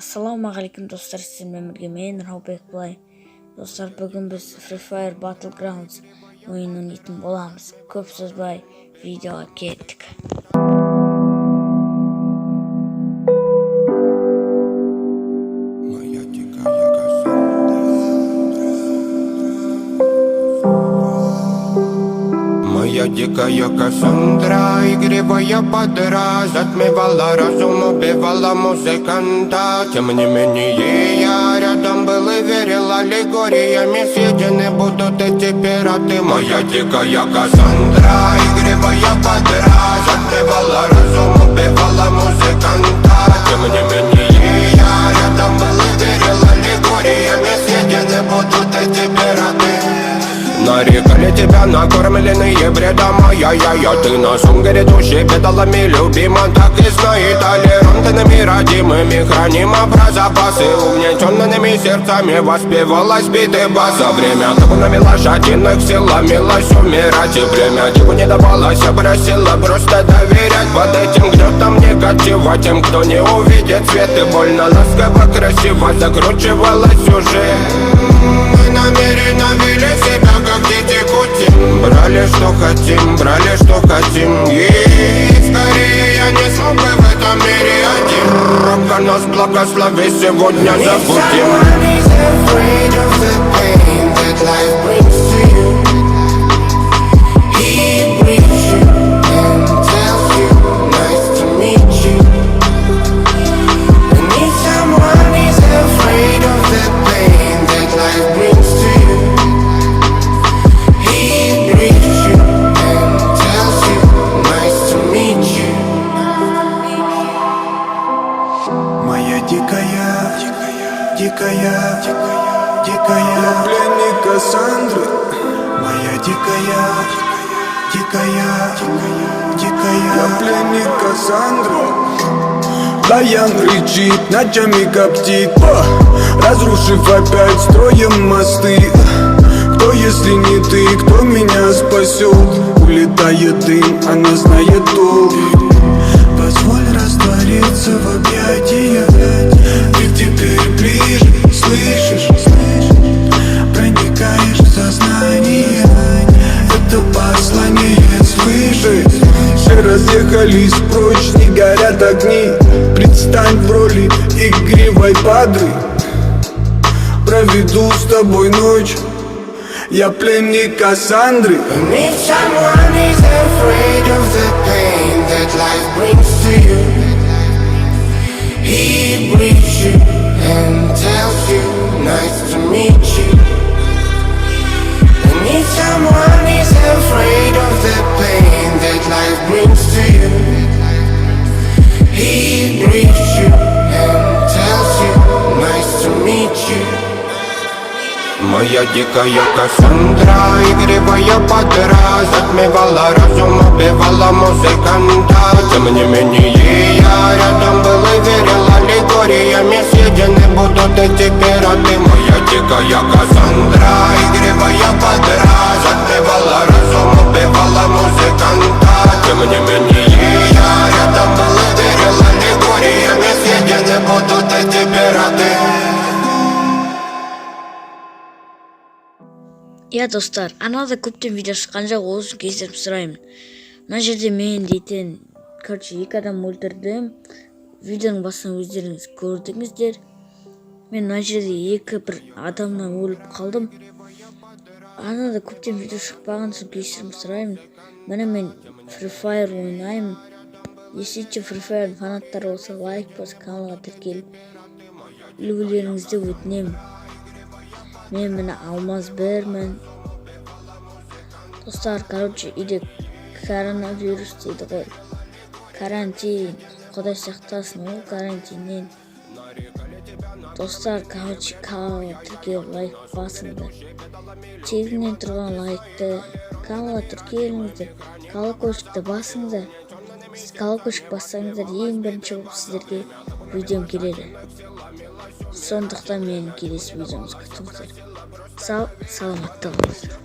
Ассалаумағалейкум достар, сіздермен бірге мен Раубек Былай. Достар, бүгін біз Free Fire Battlegrounds ойынын ойнайтын боламыз. Көп созбай видеоға кеттік. Моя дикая Кассандра, игривая подра, затмевала разум, убивала музыканта. Тем не менее я рядом был и верил аллегориями, съедены будут эти пираты. Моя дикая Кассандра, игривая подра, затмевала разум, убивала музыканта. Тем не менее я рядом был и верил аллегориями, съедены будут эти пираты. Нарекали тебя накормленные бредом, ай-яй-яй. Ты на сум грядущий педалами любима, так и знай. Толерантными, родимыми, хранима про запасы. Угнетенными сердцами воспевалась биты баса. Время табунами лошадиных силомилась умирать. И время типу не давалось, просила просто доверять. Под этим гнетом негатива тем, кто не увидит свет. И больно ласково, красиво закручивалась сюжет. Мы намеренно вели себя как дети кутим. Брали что хотим, и скорее я не смог бы в этом мире один. Рока нас благослови, сегодня забудем. Дикая пленник Кассандры. Моя дикая пленник Кассандры. Даян рычит, ночами коптит, разрушив опять строем мосты. Кто, если не ты, кто меня спасет? Улетает дым, она знает толк. Позволь раствориться в объятиях. Ты теперь ближе, слышишь? Проникаешь в сознание. Это послание слышишь? Все разъехались прочь, не горят огни. Предстань в роли игривой падры. Проведу с тобой ночь. Я пленник Кассандры. Life brings to you. He greets you and tells you nice to meet you. And if someone is afraid of the pain that life brings to you, he greets you and tells you nice to meet you. Моя дикая Кассандра, игривая подра, затмевала разум, убивала музыканта. Тем не менее я рядом был и верил аллегориями, съедены будут эти пираты. Моя дикая Кассандра, игривая подра, затмевала разум, убивала музыканта. Тем не менее я рядом был и верил аллегориями, съедены будут эти пираты. Я достар, анада көптен видео шыққан жоқ, ол үшін кешірім сұраймын. Мына жерде мен дейтін, екі адам өлтірдім. Видеоның басынан өздеріңіз көрдіңіздер. Мен мына жерде бір адамнан өліп қалдым. Анада көптен видео шықпаған үшін кешірім сұраймын. Міне мен Free Fire ойнаймын. Есетші Free Fire фанаттары болса, лайк басып, каналға тіркеліп үлгілеріңізді өтінемін. Мен міне алмаз бірмін. Достар, үйде коронавирус дейді ғой. Карантин. Құдай сақтасын ол карантиннен. Достар, каналға тіркеліп лайк басыңдар. Тегінен тұрған лайкты каналға тіркеліңіздер. Колокольчикті басыңдар. Сіз колокольчик бассаңыздар, ең бірінші болып сіздерге видеом келеді. Сондықтан менің келесі видеомыз күтіңіздер. Саламатта болыңыздар.